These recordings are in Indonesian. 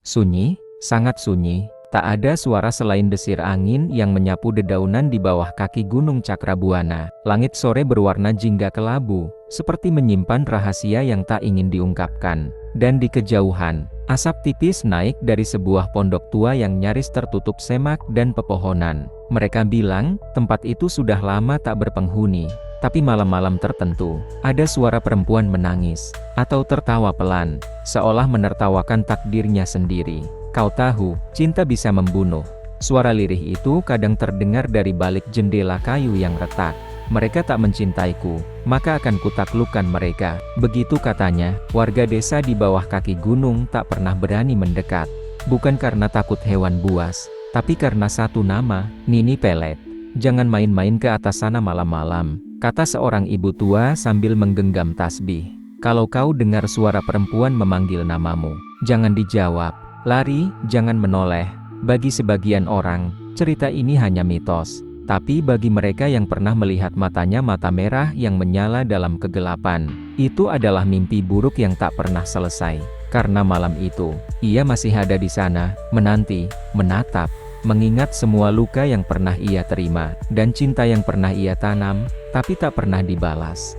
Sunyi, sangat sunyi, tak ada suara selain desir angin yang menyapu dedaunan di bawah kaki Gunung Cakrabuana. Langit sore berwarna jingga kelabu, seperti menyimpan rahasia yang tak ingin diungkapkan. Dan di kejauhan, asap tipis naik dari sebuah pondok tua yang nyaris tertutup semak dan pepohonan. Mereka bilang, tempat itu sudah lama tak berpenghuni. Tapi malam-malam tertentu, ada suara perempuan menangis, atau tertawa pelan, seolah menertawakan takdirnya sendiri. Kau tahu, cinta bisa membunuh. Suara lirih itu kadang terdengar dari balik jendela kayu yang retak. Mereka tak mencintaiku, maka akan kutaklukkan mereka. Begitu katanya, warga desa di bawah kaki gunung tak pernah berani mendekat. Bukan karena takut hewan buas, tapi karena satu nama, Nini Pelet. Jangan main-main ke atas sana malam-malam, kata seorang ibu tua sambil menggenggam tasbih. Kalau kau dengar suara perempuan memanggil namamu, jangan dijawab. Lari, jangan menoleh. Bagi sebagian orang, cerita ini hanya mitos. Tapi bagi mereka yang pernah melihat matanya mata merah yang menyala dalam kegelapan, itu adalah mimpi buruk yang tak pernah selesai. Karena malam itu, ia masih ada di sana, menanti, menatap, mengingat semua luka yang pernah ia terima, dan cinta yang pernah ia tanam, tapi tak pernah dibalas.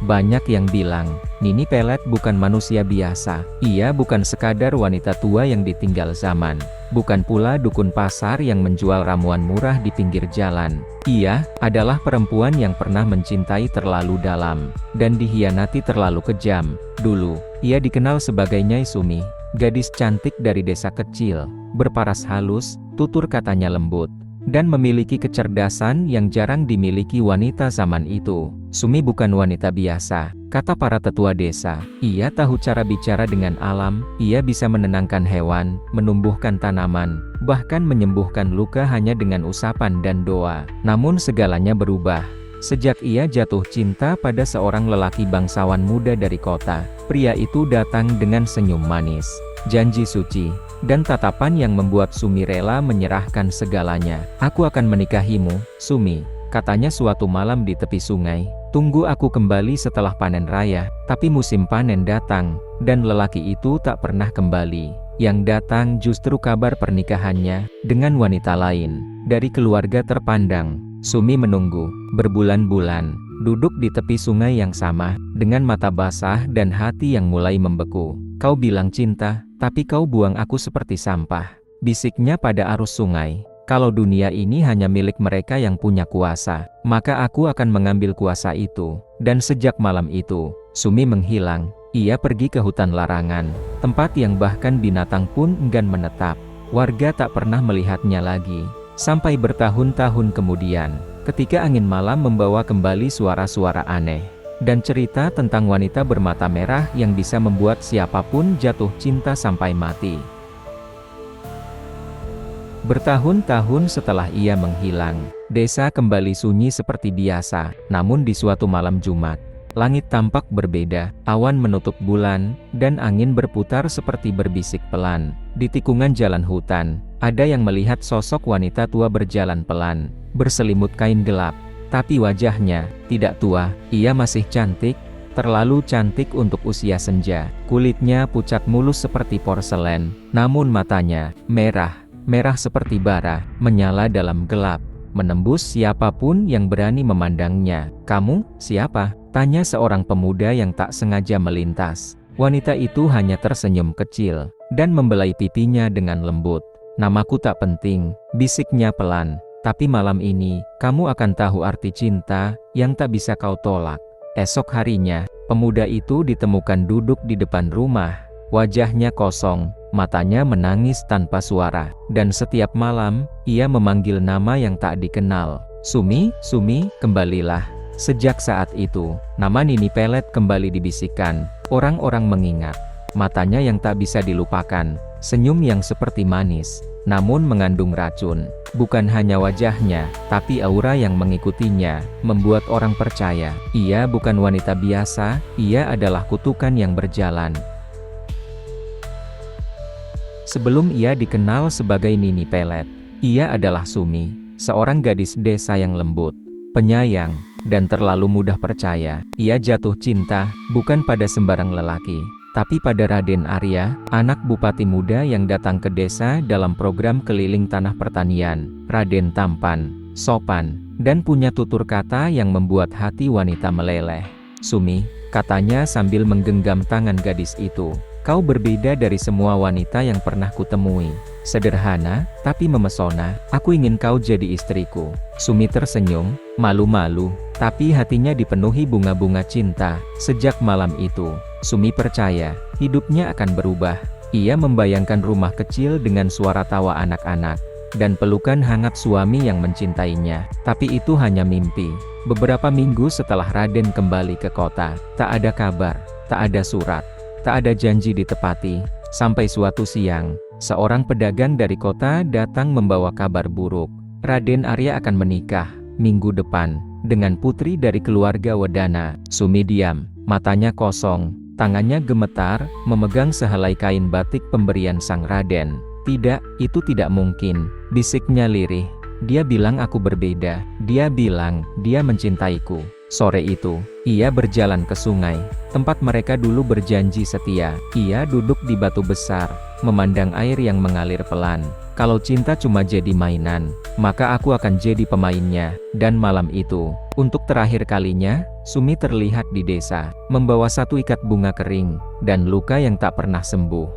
Banyak yang bilang, Nini Pelet bukan manusia biasa. Ia bukan sekadar wanita tua yang ditinggal zaman. Bukan pula dukun pasar yang menjual ramuan murah di pinggir jalan. Ia adalah perempuan yang pernah mencintai terlalu dalam, dan dihianati terlalu kejam. Dulu, ia dikenal sebagai Nyai Sumi, gadis cantik dari desa kecil, berparas halus, tutur katanya lembut, dan memiliki kecerdasan yang jarang dimiliki wanita zaman itu. Sumi bukan wanita biasa, kata para tetua desa. Ia tahu cara bicara dengan alam, ia bisa menenangkan hewan, menumbuhkan tanaman, bahkan menyembuhkan luka hanya dengan usapan dan doa. Namun segalanya berubah sejak ia jatuh cinta pada seorang lelaki bangsawan muda dari kota. Pria itu datang dengan senyum manis, janji suci, dan tatapan yang membuat Sumi rela menyerahkan segalanya. Aku akan menikahimu, Sumi, katanya suatu malam di tepi sungai. Tunggu aku kembali setelah panen raya. Tapi musim panen datang, dan lelaki itu tak pernah kembali. Yang datang justru kabar pernikahannya dengan wanita lain, dari keluarga terpandang. Sumi menunggu, berbulan-bulan, duduk di tepi sungai yang sama, dengan mata basah dan hati yang mulai membeku. Kau bilang cinta, tapi kau buang aku seperti sampah, bisiknya pada arus sungai. Kalau dunia ini hanya milik mereka yang punya kuasa, maka aku akan mengambil kuasa itu. Dan sejak malam itu, Sumi menghilang. Ia pergi ke hutan larangan, tempat yang bahkan binatang pun enggan menetap. Warga tak pernah melihatnya lagi. Sampai bertahun-tahun kemudian, ketika angin malam membawa kembali suara-suara aneh, dan cerita tentang wanita bermata merah yang bisa membuat siapapun jatuh cinta sampai mati. Bertahun-tahun setelah ia menghilang, desa kembali sunyi seperti biasa. Namun di suatu malam Jumat, langit tampak berbeda, awan menutup bulan, dan angin berputar seperti berbisik pelan. Di tikungan jalan hutan, ada yang melihat sosok wanita tua berjalan pelan, berselimut kain gelap. Tapi wajahnya tidak tua, ia masih cantik, terlalu cantik untuk usia senja. Kulitnya pucat mulus seperti porselen, namun matanya merah seperti bara, menyala dalam gelap, menembus siapapun yang berani memandangnya. Kamu, siapa? Tanya seorang pemuda yang tak sengaja melintas. Wanita itu hanya tersenyum kecil, dan membelai pipinya dengan lembut. Namaku tak penting, bisiknya pelan. Tapi malam ini, kamu akan tahu arti cinta, yang tak bisa kau tolak. Esok harinya, pemuda itu ditemukan duduk di depan rumah. Wajahnya kosong, matanya menangis tanpa suara. Dan setiap malam, ia memanggil nama yang tak dikenal. Sumi, Sumi, kembalilah. Sejak saat itu, nama Nini Pelet kembali dibisikkan. Orang-orang mengingat. Matanya yang tak bisa dilupakan, senyum yang seperti manis, namun mengandung racun. Bukan hanya wajahnya, tapi aura yang mengikutinya, membuat orang percaya. Ia bukan wanita biasa, ia adalah kutukan yang berjalan. Sebelum ia dikenal sebagai Nini Pelet, ia adalah Sumi, seorang gadis desa yang lembut, penyayang, dan terlalu mudah percaya. Ia jatuh cinta, bukan pada sembarang lelaki, Tapi pada Raden Arya, anak bupati muda yang datang ke desa dalam program keliling tanah pertanian, Raden tampan, sopan, dan punya tutur kata yang membuat hati wanita meleleh. "Sumi," katanya sambil menggenggam tangan gadis itu, "kau berbeda dari semua wanita yang pernah kutemui. Sederhana, tapi memesona. Aku ingin kau jadi istriku." Sumi tersenyum, malu-malu, tapi hatinya dipenuhi bunga-bunga cinta. Sejak malam itu, Sumi percaya, hidupnya akan berubah. Ia membayangkan rumah kecil dengan suara tawa anak-anak, dan pelukan hangat suami yang mencintainya. Tapi itu hanya mimpi. Beberapa minggu setelah Raden kembali ke kota, tak ada kabar, tak ada surat, tak ada janji ditepati. Sampai suatu siang, seorang pedagang dari kota datang membawa kabar buruk. Raden Arya akan menikah minggu depan dengan putri dari keluarga Wedana. Sumi diam, matanya kosong, tangannya gemetar, memegang sehelai kain batik pemberian sang Raden. "Tidak, itu tidak mungkin," bisiknya lirih. "Dia bilang aku berbeda. Dia bilang dia mencintaiku." Sore itu, ia berjalan ke sungai, tempat mereka dulu berjanji setia. Ia duduk di batu besar, memandang air yang mengalir pelan. "Kalau cinta cuma jadi mainan, maka aku akan jadi pemainnya." Dan malam itu, untuk terakhir kalinya, Sumi terlihat di desa, membawa satu ikat bunga kering, dan luka yang tak pernah sembuh.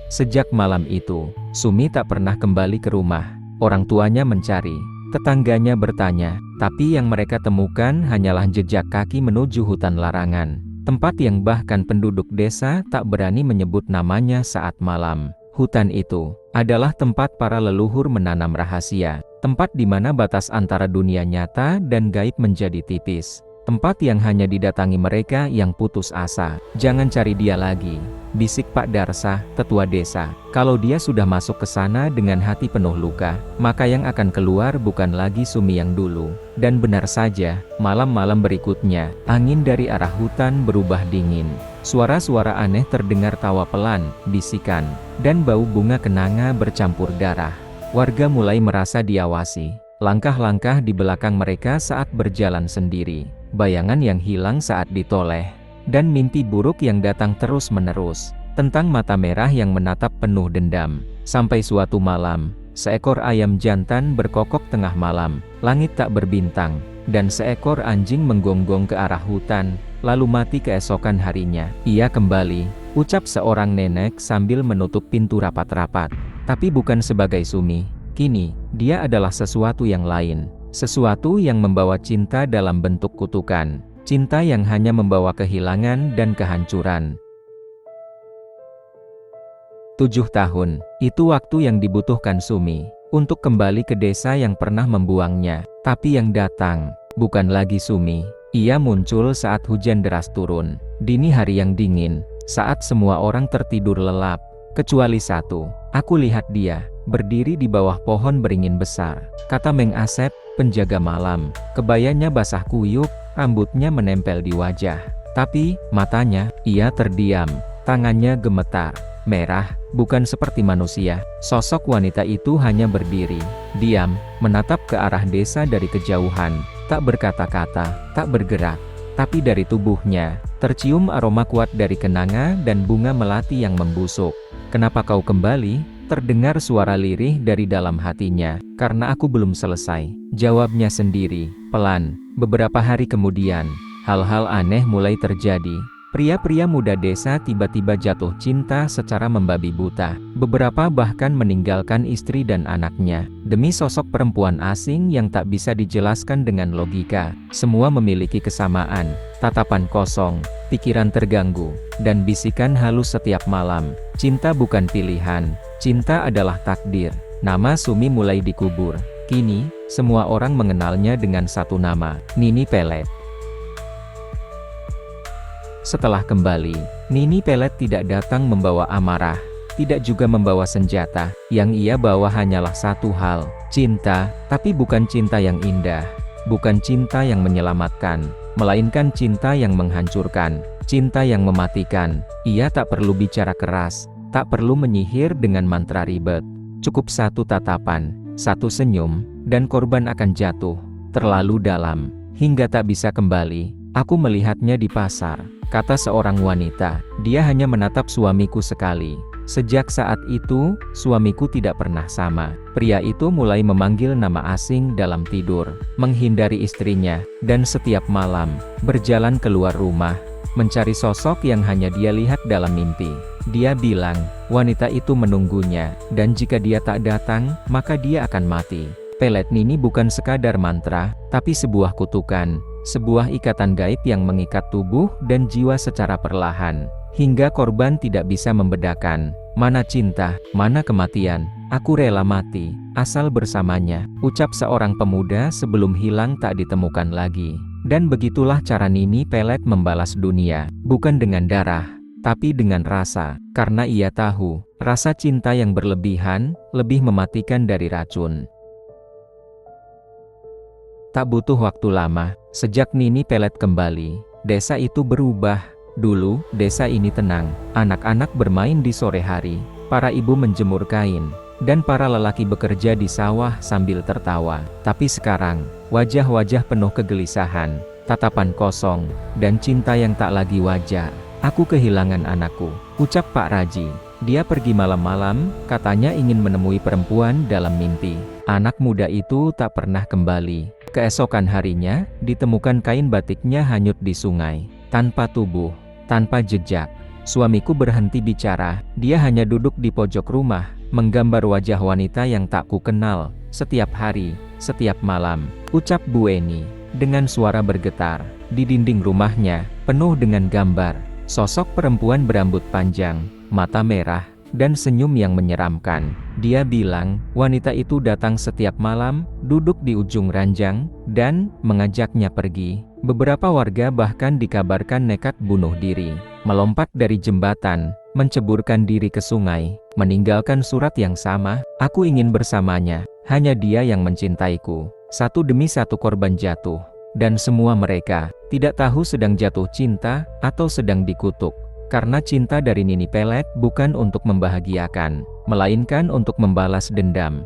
Sejak malam itu, Sumi tak pernah kembali ke rumah. Orang tuanya mencari, tetangganya bertanya, tapi yang mereka temukan hanyalah jejak kaki menuju hutan larangan, tempat yang bahkan penduduk desa tak berani menyebut namanya saat malam. Hutan itu adalah tempat para leluhur menanam rahasia, tempat di mana batas antara dunia nyata dan gaib menjadi tipis. Tempat yang hanya didatangi mereka yang putus asa. "Jangan cari dia lagi," bisik Pak Darsa, tetua desa. "Kalau dia sudah masuk ke sana dengan hati penuh luka, maka yang akan keluar bukan lagi Sumi yang dulu." Dan benar saja, malam-malam berikutnya, angin dari arah hutan berubah dingin. Suara-suara aneh terdengar, tawa pelan, bisikan, dan bau bunga kenanga bercampur darah. Warga mulai merasa diawasi. Langkah-langkah di belakang mereka saat berjalan sendiri, bayangan yang hilang saat ditoleh, dan mimpi buruk yang datang terus-menerus, tentang mata merah yang menatap penuh dendam. Sampai suatu malam, seekor ayam jantan berkokok tengah malam, langit tak berbintang, dan seekor anjing menggonggong ke arah hutan, lalu mati keesokan harinya. "Ia kembali," ucap seorang nenek sambil menutup pintu rapat-rapat. Tapi bukan sebagai Sumi. Kini, dia adalah sesuatu yang lain. Sesuatu yang membawa cinta dalam bentuk kutukan. Cinta yang hanya membawa kehilangan dan kehancuran. 7 tahun, itu waktu yang dibutuhkan Sumi, untuk kembali ke desa yang pernah membuangnya. Tapi yang datang, bukan lagi Sumi. Ia muncul saat hujan deras turun, dini hari yang dingin, saat semua orang tertidur lelap, kecuali satu. "Aku lihat dia, berdiri di bawah pohon beringin besar," kata Meng Asep, penjaga malam. Kebayanya basah kuyup, rambutnya menempel di wajah. Tapi, matanya, ia terdiam, tangannya gemetar, merah, bukan seperti manusia. Sosok wanita itu hanya berdiri, diam, menatap ke arah desa dari kejauhan, tak berkata-kata, tak bergerak. Tapi dari tubuhnya, tercium aroma kuat dari kenanga dan bunga melati yang membusuk. "Kenapa kau kembali?" Terdengar suara lirih dari dalam hatinya. "Karena aku belum selesai," jawabnya sendiri, pelan. Beberapa hari kemudian, hal-hal aneh mulai terjadi. Pria-pria muda desa tiba-tiba jatuh cinta secara membabi buta. Beberapa bahkan meninggalkan istri dan anaknya, demi sosok perempuan asing yang tak bisa dijelaskan dengan logika. Semua memiliki kesamaan, tatapan kosong, pikiran terganggu, dan bisikan halus setiap malam. Cinta bukan pilihan, cinta adalah takdir. Nama Sumi mulai dikubur. Kini, semua orang mengenalnya dengan satu nama, Nini Pelet. Setelah kembali, Nini Pelet tidak datang membawa amarah, tidak juga membawa senjata. Yang ia bawa hanyalah satu hal, cinta, tapi bukan cinta yang indah, bukan cinta yang menyelamatkan, melainkan cinta yang menghancurkan, cinta yang mematikan. Ia tak perlu bicara keras, tak perlu menyihir dengan mantra ribet. Cukup satu tatapan, satu senyum, dan korban akan jatuh terlalu dalam, hingga tak bisa kembali. Aku melihatnya di pasar, kata seorang wanita. Dia hanya menatap suamiku sekali. Sejak saat itu, suamiku tidak pernah sama. Pria itu mulai memanggil nama asing dalam tidur, menghindari istrinya, dan setiap malam, berjalan keluar rumah, mencari sosok yang hanya dia lihat dalam mimpi. Dia bilang, wanita itu menunggunya, dan jika dia tak datang, maka dia akan mati. Pelet Nini bukan sekadar mantra, tapi sebuah kutukan, sebuah ikatan gaib yang mengikat tubuh dan jiwa secara perlahan, hingga korban tidak bisa membedakan, mana cinta, mana kematian. Aku rela mati, asal bersamanya, ucap seorang pemuda sebelum hilang tak ditemukan lagi. Dan begitulah cara Nini Pelet membalas dunia, bukan dengan darah, tapi dengan rasa, karena ia tahu, rasa cinta yang berlebihan, lebih mematikan dari racun. Tak butuh waktu lama, sejak Nini Pelet kembali, desa itu berubah. Dulu, desa ini tenang, anak-anak bermain di sore hari, para ibu menjemur kain, dan para lelaki bekerja di sawah sambil tertawa. Tapi sekarang, wajah-wajah penuh kegelisahan, tatapan kosong, dan cinta yang tak lagi wajar. Aku kehilangan anakku, ucap Pak Raji. Dia pergi malam-malam, katanya ingin menemui perempuan dalam mimpi. Anak muda itu tak pernah kembali. Keesokan harinya, ditemukan kain batiknya hanyut di sungai, tanpa tubuh, tanpa jejak. Suamiku berhenti bicara, dia hanya duduk di pojok rumah, menggambar wajah wanita yang tak ku kenal. Setiap hari, setiap malam, ucap Bu Eni, dengan suara bergetar. Di dinding rumahnya, penuh dengan gambar, sosok perempuan berambut panjang, mata merah, dan senyum yang menyeramkan. Dia bilang, wanita itu datang setiap malam, duduk di ujung ranjang, dan mengajaknya pergi. Beberapa warga bahkan dikabarkan nekat bunuh diri, melompat dari jembatan, menceburkan diri ke sungai, meninggalkan surat yang sama. Aku ingin bersamanya, hanya dia yang mencintaiku. Satu demi satu korban jatuh, dan semua mereka tidak tahu sedang jatuh cinta atau sedang dikutuk. Karena cinta dari Nini Pelet bukan untuk membahagiakan, melainkan untuk membalas dendam.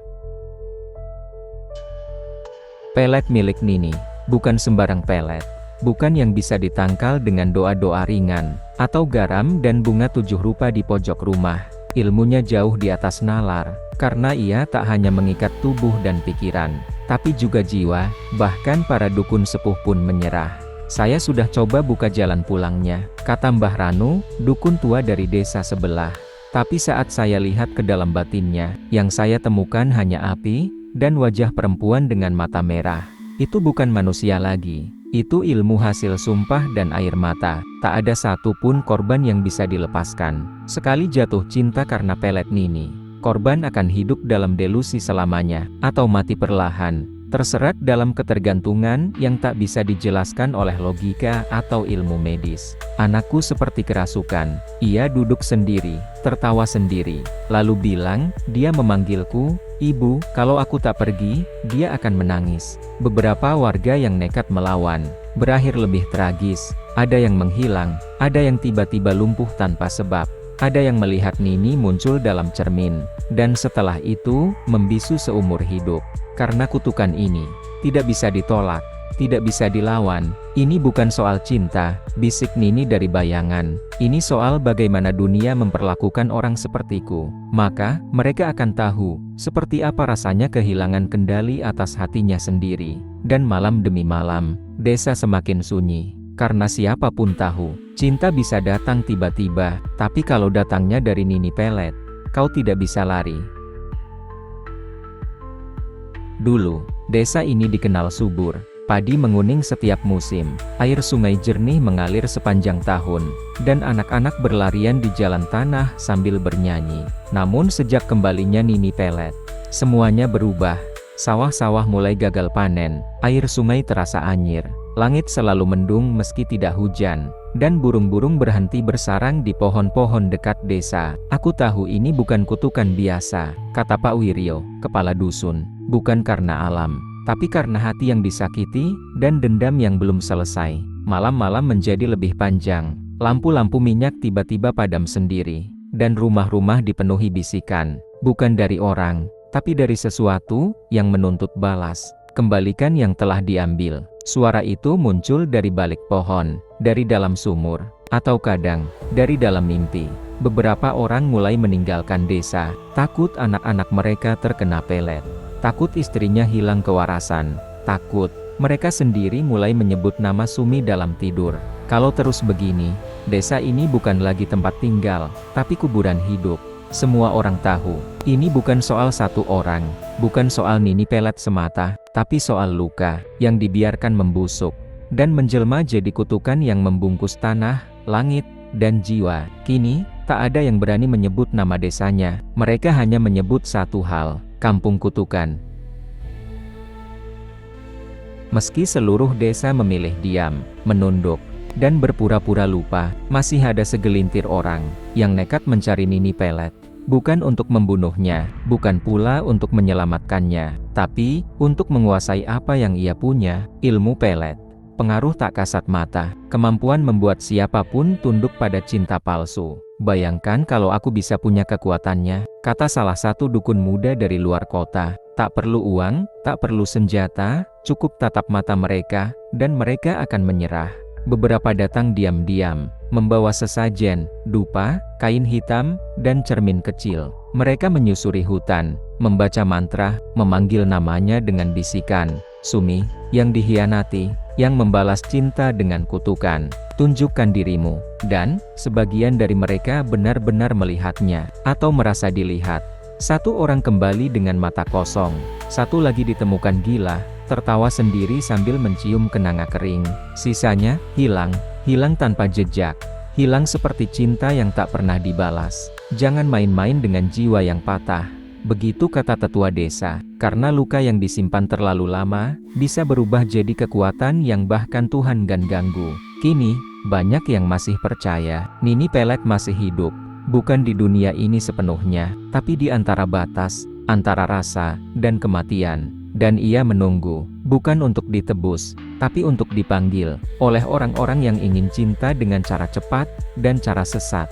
Pelet milik Nini, bukan sembarang pelet, bukan yang bisa ditangkal dengan doa-doa ringan, atau garam dan bunga 7 rupa di pojok rumah. Ilmunya jauh di atas nalar, karena ia tak hanya mengikat tubuh dan pikiran, tapi juga jiwa. Bahkan para dukun sepuh pun menyerah. Saya sudah coba buka jalan pulangnya, kata Mbah Ranu, dukun tua dari desa sebelah. Tapi saat saya lihat ke dalam batinnya, yang saya temukan hanya api, dan wajah perempuan dengan mata merah. Itu bukan manusia lagi, itu ilmu hasil sumpah dan air mata. Tak ada satu pun korban yang bisa dilepaskan. Sekali jatuh cinta karena Pelet Nini, korban akan hidup dalam delusi selamanya, atau mati perlahan, terserat dalam ketergantungan yang tak bisa dijelaskan oleh logika atau ilmu medis. Anakku seperti kerasukan. Ia duduk sendiri, tertawa sendiri, lalu bilang, dia memanggilku, "Ibu, kalau aku tak pergi, dia akan menangis." Beberapa warga yang nekat melawan, berakhir lebih tragis. Ada yang menghilang, ada yang tiba-tiba lumpuh tanpa sebab. Ada yang melihat Nini muncul dalam cermin, dan setelah itu, membisu seumur hidup. Karena kutukan ini, tidak bisa ditolak, tidak bisa dilawan. Ini bukan soal cinta, bisik Nini dari bayangan. Ini soal bagaimana dunia memperlakukan orang sepertiku. Maka, mereka akan tahu, seperti apa rasanya kehilangan kendali atas hatinya sendiri. Dan malam demi malam, desa semakin sunyi. Karena siapapun tahu, cinta bisa datang tiba-tiba, tapi kalau datangnya dari Nini Pelet, kau tidak bisa lari. Dulu, desa ini dikenal subur. Padi menguning setiap musim, air sungai jernih mengalir sepanjang tahun, dan anak-anak berlarian di jalan tanah sambil bernyanyi. Namun sejak kembalinya Nini Pelet, semuanya berubah. Sawah-sawah mulai gagal panen, air sungai terasa anyir, langit selalu mendung meski tidak hujan, dan burung-burung berhenti bersarang di pohon-pohon dekat desa. Aku tahu ini bukan kutukan biasa, kata Pak Wiryo, kepala dusun. Bukan karena alam, tapi karena hati yang disakiti, dan dendam yang belum selesai. Malam-malam menjadi lebih panjang, lampu-lampu minyak tiba-tiba padam sendiri, dan rumah-rumah dipenuhi bisikan, bukan dari orang, tapi dari sesuatu yang menuntut balas. Kembalikan yang telah diambil. Suara itu muncul dari balik pohon, dari dalam sumur, atau kadang dari dalam mimpi. Beberapa orang mulai meninggalkan desa, takut anak-anak mereka terkena pelet, takut istrinya hilang kewarasan, takut mereka sendiri mulai menyebut nama Sumi dalam tidur. Kalau terus begini, desa ini bukan lagi tempat tinggal, tapi kuburan hidup. Semua orang tahu, ini bukan soal satu orang, bukan soal Nini Pelet semata, tapi soal luka yang dibiarkan membusuk dan menjelma jadi kutukan yang membungkus tanah, langit, dan jiwa. Kini, tak ada yang berani menyebut nama desanya, mereka hanya menyebut satu hal, Kampung Kutukan. Meski seluruh desa memilih diam, menunduk, dan berpura-pura lupa, masih ada segelintir orang yang nekat mencari Nini Pelet. Bukan untuk membunuhnya, bukan pula untuk menyelamatkannya, tapi untuk menguasai apa yang ia punya, ilmu pelet. Pengaruh tak kasat mata, kemampuan membuat siapapun tunduk pada cinta palsu. Bayangkan kalau aku bisa punya kekuatannya, kata salah satu dukun muda dari luar kota. Tak perlu uang, tak perlu senjata, cukup tatap mata mereka, dan mereka akan menyerah. Beberapa datang diam-diam, membawa sesajen, dupa, kain hitam, dan cermin kecil. Mereka menyusuri hutan, membaca mantra, memanggil namanya dengan bisikan. Sumi, yang dihianati, yang membalas cinta dengan kutukan, tunjukkan dirimu. Dan, sebagian dari mereka benar-benar melihatnya, atau merasa dilihat. Satu orang kembali dengan mata kosong, satu lagi ditemukan gila, tertawa sendiri sambil mencium kenanga kering. Sisanya, hilang tanpa jejak. Hilang seperti cinta yang tak pernah dibalas. Jangan main-main dengan jiwa yang patah. Begitu kata tetua desa, karena luka yang disimpan terlalu lama, bisa berubah jadi kekuatan yang bahkan Tuhan gan ganggu. Kini, banyak yang masih percaya, Nini Pelet masih hidup. Bukan di dunia ini sepenuhnya, tapi di antara batas, antara rasa, dan kematian. Dan ia menunggu, bukan untuk ditebus, tapi untuk dipanggil, oleh orang-orang yang ingin cinta dengan cara cepat, dan cara sesat.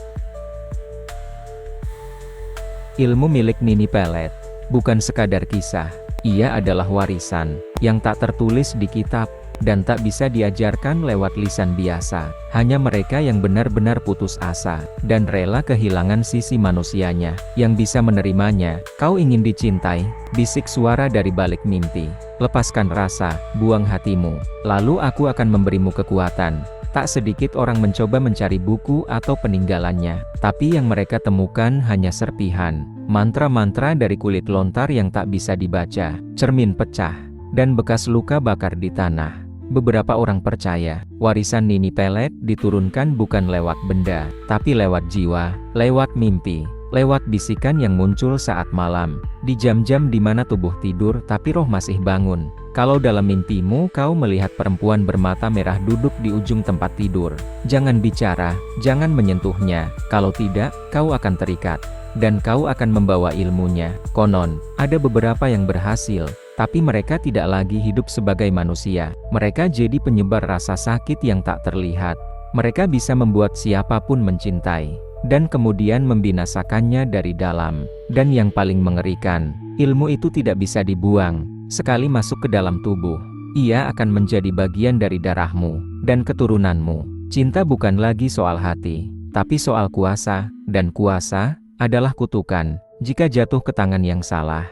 Ilmu milik Nini Pelet, bukan sekadar kisah, ia adalah warisan, yang tak tertulis di kitab, dan tak bisa diajarkan lewat lisan biasa. Hanya mereka yang benar-benar putus asa, dan rela kehilangan sisi manusianya, yang bisa menerimanya. Kau ingin dicintai, bisik suara dari balik mimpi. Lepaskan rasa, buang hatimu, lalu aku akan memberimu kekuatan. Tak sedikit orang mencoba mencari buku atau peninggalannya, tapi yang mereka temukan hanya serpihan, mantra-mantra dari kulit lontar yang tak bisa dibaca, cermin pecah, dan bekas luka bakar di tanah. Beberapa orang percaya, warisan Nini Pelet diturunkan bukan lewat benda, tapi lewat jiwa, lewat mimpi, lewat bisikan yang muncul saat malam, di jam-jam di mana tubuh tidur tapi roh masih bangun. Kalau dalam mimpimu kau melihat perempuan bermata merah duduk di ujung tempat tidur, jangan bicara, jangan menyentuhnya, kalau tidak, kau akan terikat, dan kau akan membawa ilmunya. Konon, ada beberapa yang berhasil, tapi mereka tidak lagi hidup sebagai manusia. Mereka jadi penyebar rasa sakit yang tak terlihat. Mereka bisa membuat siapapun mencintai, dan kemudian membinasakannya dari dalam. Dan yang paling mengerikan, ilmu itu tidak bisa dibuang. Sekali masuk ke dalam tubuh, ia akan menjadi bagian dari darahmu, dan keturunanmu. Cinta bukan lagi soal hati, tapi soal kuasa, dan kuasa adalah kutukan, jika jatuh ke tangan yang salah.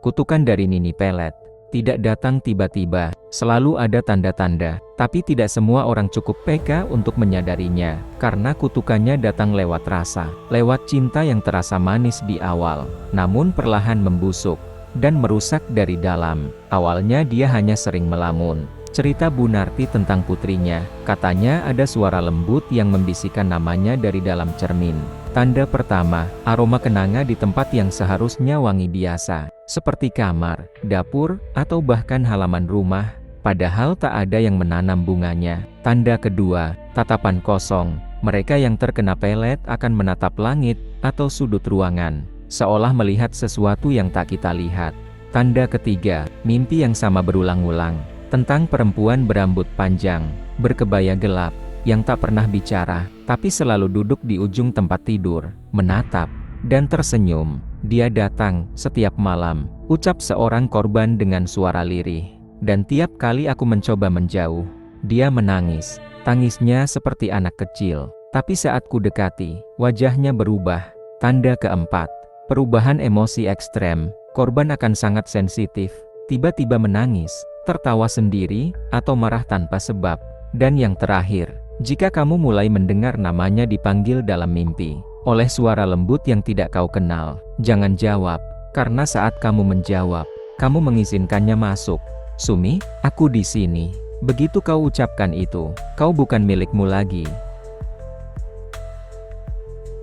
Kutukan dari Nini Pelet tidak datang tiba-tiba, selalu ada tanda-tanda, tapi tidak semua orang cukup peka untuk menyadarinya, karena kutukannya datang lewat rasa, lewat cinta yang terasa manis di awal, namun perlahan membusuk, dan merusak dari dalam. Awalnya dia hanya sering melamun. Cerita Bu Narti tentang putrinya, katanya ada suara lembut yang membisikkan namanya dari dalam cermin. Tanda pertama, aroma kenanga di tempat yang seharusnya wangi biasa, seperti kamar, dapur, atau bahkan halaman rumah, padahal tak ada yang menanam bunganya. Tanda kedua, tatapan kosong, mereka yang terkena pelet akan menatap langit, atau sudut ruangan, seolah melihat sesuatu yang tak kita lihat. Tanda ketiga, mimpi yang sama berulang-ulang, tentang perempuan berambut panjang, berkebaya gelap, yang tak pernah bicara, tapi selalu duduk di ujung tempat tidur, menatap, dan tersenyum. Dia datang setiap malam, ucap seorang korban dengan suara lirih. Dan tiap kali aku mencoba menjauh, dia menangis. Tangisnya seperti anak kecil. Tapi saat ku dekati, wajahnya berubah. Tanda keempat, perubahan emosi ekstrem. Korban akan sangat sensitif, tiba-tiba menangis, tertawa sendiri, atau marah tanpa sebab. Dan yang terakhir, jika kamu mulai mendengar namanya dipanggil dalam mimpi, oleh suara lembut yang tidak kau kenal, jangan jawab, karena saat kamu menjawab, kamu mengizinkannya masuk. Sumi, aku di sini. Begitu kau ucapkan itu, kau bukan milikmu lagi.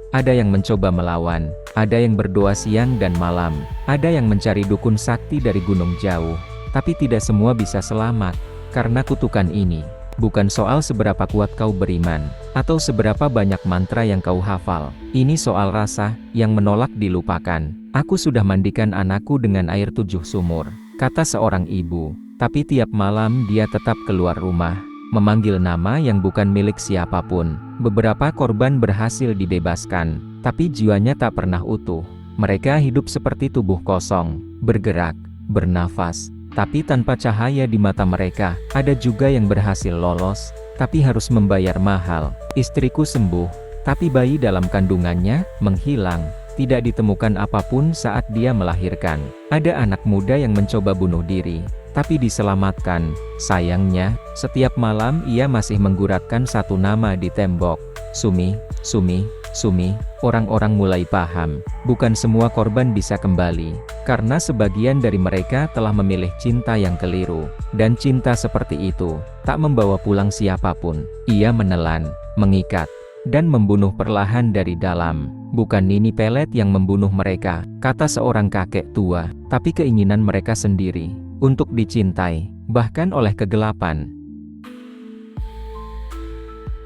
Ada yang mencoba melawan, ada yang berdoa siang dan malam, ada yang mencari dukun sakti dari gunung jauh, tapi tidak semua bisa selamat, karena kutukan ini. Bukan soal seberapa kuat kau beriman, atau seberapa banyak mantra yang kau hafal. Ini soal rasa, yang menolak dilupakan. Aku sudah mandikan anakku dengan air 7 sumur, kata seorang ibu. Tapi tiap malam dia tetap keluar rumah, memanggil nama yang bukan milik siapapun. Beberapa korban berhasil dibebaskan, tapi jiwanya tak pernah utuh. Mereka hidup seperti tubuh kosong, bergerak, bernafas, tapi tanpa cahaya di mata mereka. Ada juga yang berhasil lolos, tapi harus membayar mahal. Istriku sembuh, tapi bayi dalam kandungannya menghilang. Tidak ditemukan apapun saat dia melahirkan. Ada anak muda yang mencoba bunuh diri, tapi diselamatkan. Sayangnya, setiap malam ia masih mengguratkan satu nama di tembok. Sumi, Sumi, Sumi. Orang-orang mulai paham, bukan semua korban bisa kembali, karena sebagian dari mereka telah memilih cinta yang keliru, dan cinta seperti itu tak membawa pulang siapapun. Ia menelan, mengikat, dan membunuh perlahan dari dalam. Bukan Nini Pelet yang membunuh mereka, kata seorang kakek tua, tapi keinginan mereka sendiri untuk dicintai, bahkan oleh kegelapan.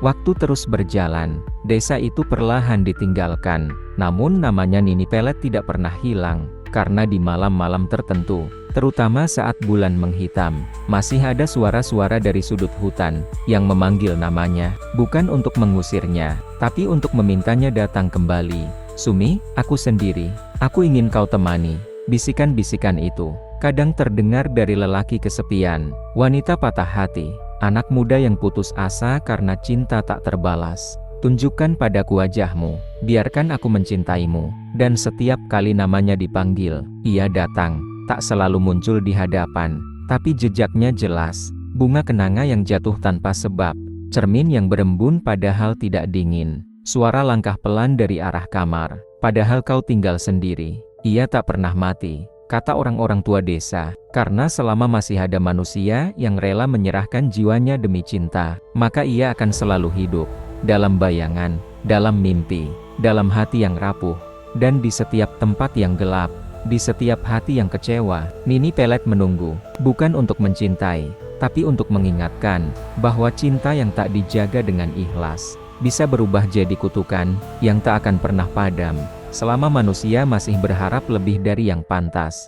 Waktu terus berjalan, desa itu perlahan ditinggalkan. Namun namanya Nini Pelet tidak pernah hilang, karena di malam-malam tertentu, terutama saat bulan menghitam, masih ada suara-suara dari sudut hutan, yang memanggil namanya, bukan untuk mengusirnya, tapi untuk memintanya datang kembali. Sumi, aku sendiri, aku ingin kau temani. Bisikan-bisikan itu kadang terdengar dari lelaki kesepian, wanita patah hati, anak muda yang putus asa karena cinta tak terbalas. Tunjukkan padaku wajahmu, biarkan aku mencintaimu. Dan setiap kali namanya dipanggil, ia datang. Tak selalu muncul di hadapan, tapi jejaknya jelas. Bunga kenanga yang jatuh tanpa sebab, cermin yang berembun padahal tidak dingin, suara langkah pelan dari arah kamar, padahal kau tinggal sendiri. Ia tak pernah mati, kata orang-orang tua desa, karena selama masih ada manusia yang rela menyerahkan jiwanya demi cinta, maka ia akan selalu hidup. Dalam bayangan, dalam mimpi, dalam hati yang rapuh, dan di setiap tempat yang gelap, di setiap hati yang kecewa. Nini Pelet menunggu, bukan untuk mencintai, tapi untuk mengingatkan, bahwa cinta yang tak dijaga dengan ikhlas, bisa berubah jadi kutukan, yang tak akan pernah padam, selama manusia masih berharap lebih dari yang pantas.